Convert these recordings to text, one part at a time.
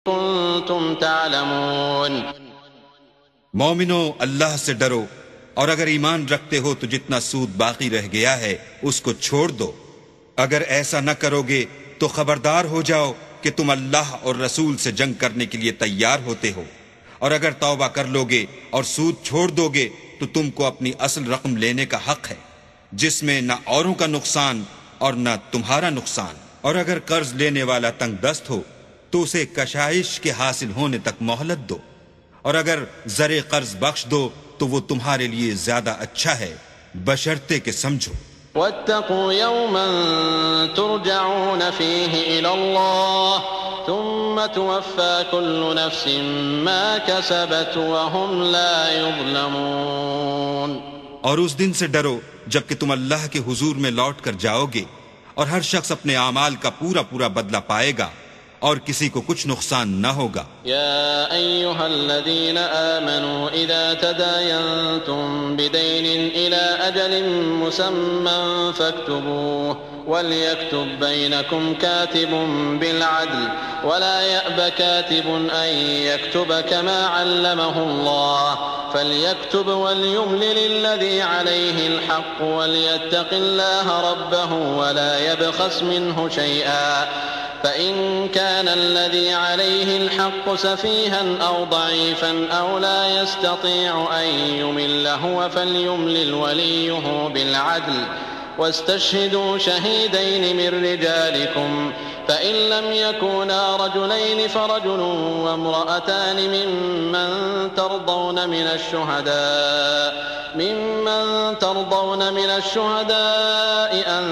كنتم تعلمون۔ مومنو، اللہ سے ڈرو، اور اگر ایمان رکھتے ہو تو جتنا سود باقی رہ گیا ہے اس کو چھوڑ دو۔ اگر ایسا نہ کرو گے تو خبردار ہو جاؤ کہ تم اللہ اور رسول سے جنگ کرنے کے لیے تیار ہوتے ہو، اور اگر توبہ کر لو گے اور سود چھوڑ دو گے تو تم کو اپنی اصل رقم لینے کا حق ہے، جس میں نہ اوروں کا نقصان اور نہ تمہارا نقصان۔ اور اگر قرض لینے والا تنگ دست ہو تو اسے کشائش کے حاصل ہونے تک مہلت دو، اور اگر زر قرض بخش دو تو وہ تمہارے لیے زیادہ اچھا ہے، بشرطے کہ سمجھو۔ واتقوا يوما ترجعون فيه إلى الله ثم توفى كل نفس ما كسبت وهم لا يظلمون۔ اور اس دن سے ڈرو جب کہ تم اللہ کے حضور میں لوٹ کر جاؤ گے، اور ہر شخص اپنے اعمال کا پورا پورا بدلہ پائے گا، اور کسی کو کچھ نقصان نہ ہوگا۔ يا أيها الذين آمنوا إذا تداينتم بدين إلى أجل مسمى فاكتبوه وليكتب بينكم كاتب بالعدل ولا يأب كاتب أن يكتب كما علمه الله فليكتب وليملل الذي عليه الحق وليتق الله ربه ولا يبخس منه شيئا فإن كان الذي عليه الحق سفيها أو ضعيفا أو لا يستطيع أن يمل هو فليملل وليه بالعدل واستشهدوا شهيدين من رجالكم فإن لم يكونا رجلين فرجل وامرأتان ممن ترضون من الشهداء أن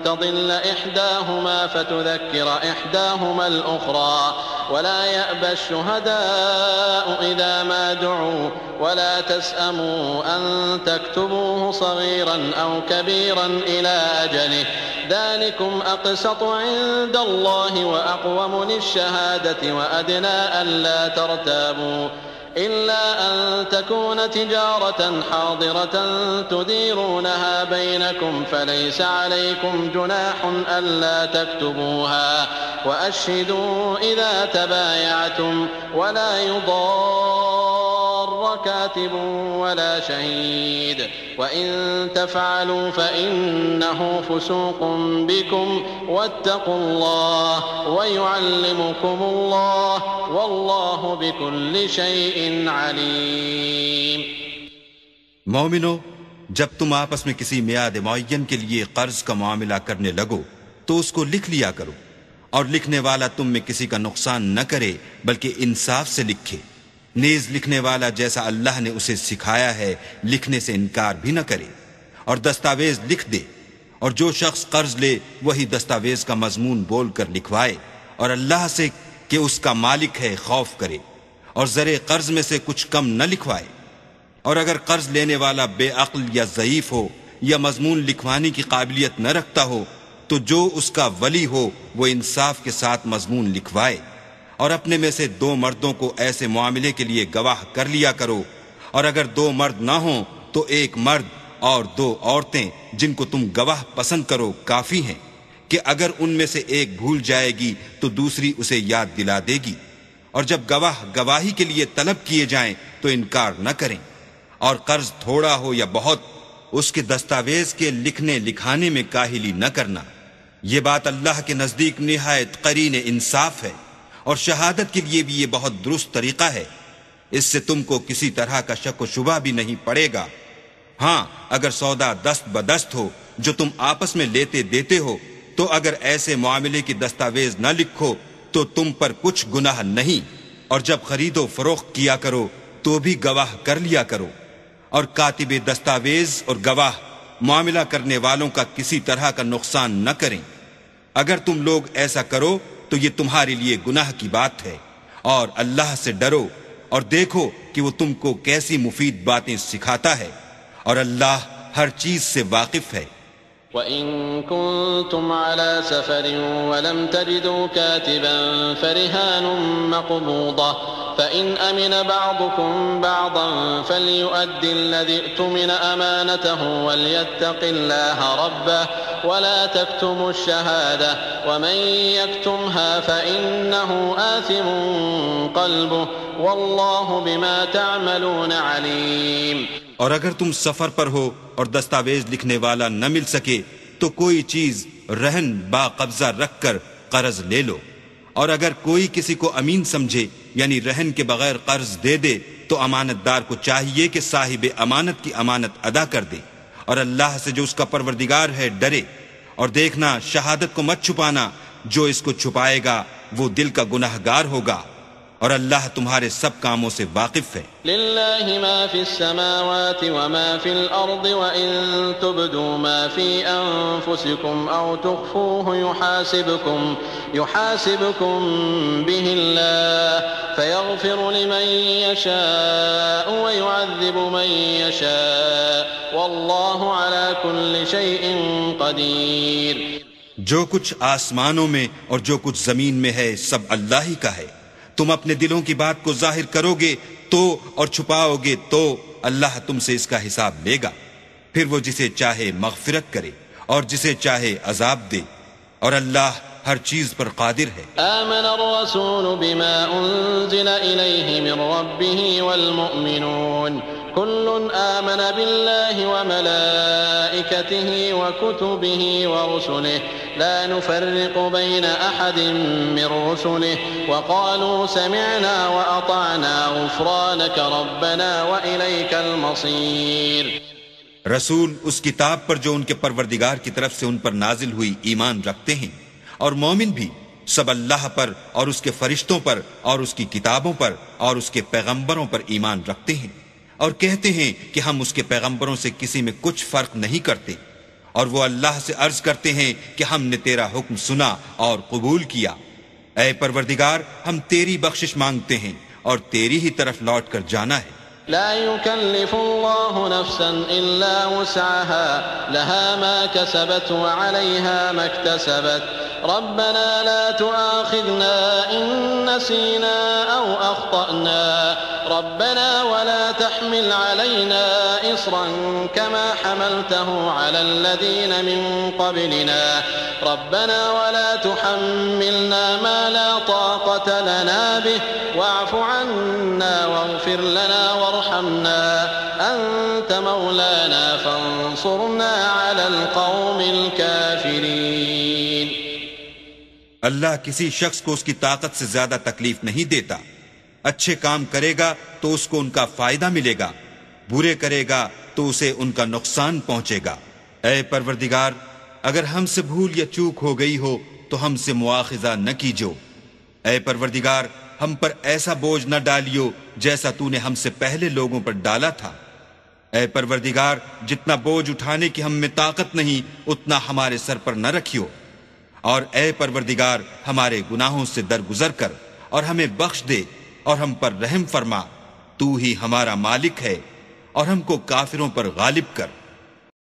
تضل إحداهما فتذكر إحداهما الأخرى ولا يأبى الشهداء إذا ما دعوا ولا تسأموا أن تكتبوه صغيرا أو كبيرا إلى أجله ذلكم أقسط عند الله وأقوم للشهادة وأدنى ألا ترتابوا إلا أن تكون تجارة حاضرة تديرونها بينكم فليس عليكم جناح ألا تكتبوها وأشهدوا إذا تبايعتم ولا يضار كاتب ولا شهيد وإن تفعلوا فإنه فسوق بكم واتقوا الله ويعلمكم الله والله بكل شيء عليم۔ مومنو، جب تم آپس میں کسی میعاد معین کے لیے قرض کا معاملہ کرنے لگو تو اس کو لکھ لیا کرو، اور لکھنے والا تم میں کسی کا نقصان نہ کرے بلکہ انصاف سے لکھے، نیز لکھنے والا جیسا اللہ نے اسے سکھایا ہے لکھنے سے انکار بھی نہ کرے، اور دستاویز لکھ دے، اور جو شخص قرض لے وہی دستاویز کا مضمون بول کر لکھوائے، اور اللہ سے کہ اس کا مالک ہے خوف کرے، اور زر قرض میں سے کچھ کم نہ لکھوائے۔ اور اگر قرض لینے والا بے عقل یا ضعیف ہو یا مضمون لکھوانے کی قابلیت نہ رکھتا ہو تو جو اس کا ولی ہو وہ انصاف کے ساتھ مضمون لکھوائے، اور اپنے میں سے 2 مردوں کو ایسے معاملے کے لیے گواہ کر لیا کرو، اور اگر 2 مرد نہ ہوں تو 1 مرد اور 2 عورتیں جن کو تم گواہ پسند کرو کافی ہیں، کہ اگر ان میں سے ایک بھول جائے گی تو دوسری اسے یاد دلا دے گی، اور جب گواہ گواہی کے لیے طلب کیے جائیں تو انکار نہ کریں، اور قرض تھوڑا ہو یا بہت اس کے دستاویز کے لکھنے لکھانے میں کاہلی نہ کرنا، یہ بات اللہ کے نزدیک نہایت قرین انصاف ہے، اور شہادت کے لیے بھی یہ بہت درست طریقہ ہے، اس سے تم کو کسی طرح کا شک و شبہ بھی نہیں پڑے گا۔ ہاں، اگر سودا دست بدست ہو جو تم آپس میں لیتے دیتے ہو تو اگر ایسے معاملے کی دستاویز نہ لکھو تو تم پر کچھ گناہ نہیں، اور جب خرید و فروخت کیا کرو تو بھی گواہ کر لیا کرو، اور کاتب دستاویز اور گواہ معاملہ کرنے والوں کا کسی طرح کا نقصان نہ کریں۔ اگر تم لوگ ایسا کرو تو یہ تمہارے لیے گناہ کی بات ہے، اور اللہ سے ڈرو اور دیکھو کہ وہ تم کو کیسی مفید باتیں سکھاتا ہے، اور اللہ ہر چیز سے واقف ہے۔ وَإِن كُنتُمْ عَلَى سَفَرٍ وَلَمْ تَجِدُوا كَاتِبًا فَرِهَانٌ مَّقْبُوضَةٌ فَإِنْ أَمِنَ بَعْضُكُمْ بَعْضًا فَلْيُؤَدِّ الَّذِي اؤْتُمِنَ أَمَانَتَهُ وَلْيَتَّقِ اللَّهَ رَبَّهُ وَلَا تَكْتُمُوا الشَّهَادَةَ وَمَن يَكْتُمْهَا فَإِنَّهُ آثِمٌ قَلْبُهُ وَاللَّهُ بِمَا تَعْمَلُونَ عَلِيمٌ۔ اور اگر تم سفر پر ہو اور دستاویز لکھنے والا نہ مل سکے تو کوئی چیز رہن با قبضہ رکھ کر قرض لے لو، اور اگر کوئی کسی کو امین سمجھے یعنی رہن کے بغیر قرض دے دے تو امانت دار کو چاہیے کہ صاحب امانت کی امانت ادا کر دے، اور اللہ سے جو اس کا پروردگار ہے ڈرے، اور دیکھنا شہادت کو مت چھپانا، جو اس کو چھپائے گا وہ دل کا گناہگار ہوگا، اور اللہ تمہارے سب کاموں سے واقف ہے۔ للہ ما فی السماوات وما فی الارض وان تبدوا ما فی انفسکم او تخفوه يحاسبكم به اللہ فیغفر لمن یشاء ویعذب من یشاء واللہ علی کل شیء قدیر۔ جو کچھ آسمانوں میں اور جو کچھ زمین میں ہے سب اللہ ہی کا ہے، تم اپنے دلوں کی بات کو ظاہر کرو گے تو اور چھپاؤ گے تو اللہ تم سے اس کا حساب لے گا، پھر وہ جسے چاہے مغفرت کرے اور جسے چاہے عذاب دے، اور اللہ ہر چیز پر قادر ہے۔ آمن الرسول بما انزل الیہ من ربہ والمؤمنون كل آمن بالله وملائكته وكتبه ورسله لا نفرق بين أحد من رسله وقالوا سمعنا وأطعنا غفرانك ربنا وإليك المصير۔ رسول اس کتاب پر جو ان کے پروردگار کی طرف سے ان پر نازل ہوئی ایمان رکھتے ہیں، اور مومن بھی سب اللہ پر اور اس کے فرشتوں پر اور اس کی کتابوں پر اور اس کے پیغمبروں پر ایمان رکھتے ہیں، اور کہتے ہیں کہ ہم اس کے پیغمبروں سے کسی میں کچھ فرق نہیں کرتے، اور وہ اللہ سے عرض کرتے ہیں کہ ہم نے تیرا حکم سنا اور قبول کیا۔ اے پروردگار، ہم تیری بخشش مانگتے ہیں اور تیری ہی طرف لوٹ کر جانا ہے۔ لا يكلف الله نفسا إلا وسعها لها ما كسبت وعليها ما اكتسبت ربنا لا تؤاخذنا إن نسينا أو أخطأنا ربنا ولا تحمل علينا إصرا كما حملته على الذين من قبلنا ربنا ولا تحملنا ما لا طاقة لنا به واعف عنا واغفر لنا وارحمنا أنت مولانا فانصرنا على القوم الكافرين۔ اللہ کسی شخص کو اس کی طاقت سے زیادہ تکلیف نہیں دیتا، اچھے کام کرے گا تو اس کو ان کا فائدہ ملے گا، برے کرے گا تو اسے ان کا نقصان پہنچے گا۔ اے پروردگار، اگر ہم سے بھول یا چوک ہو گئی ہو تو ہم سے مواخذہ نہ کیجو۔ اے پروردگار، ہم پر ایسا بوجھ نہ ڈالیو جیسا تو نے ہم سے پہلے لوگوں پر ڈالا تھا۔ اے پروردگار، جتنا بوجھ اٹھانے کی ہم میں طاقت نہیں اتنا ہمارے سر پر نہ رکھیو، اور اے پروردگار ہمارے گناہوں سے درگزر کر اور ہمیں بخش دے اور ہم پر رحم فرما، تو ہی ہمارا مالک ہے اور ہم کو کافروں پر غالب کر۔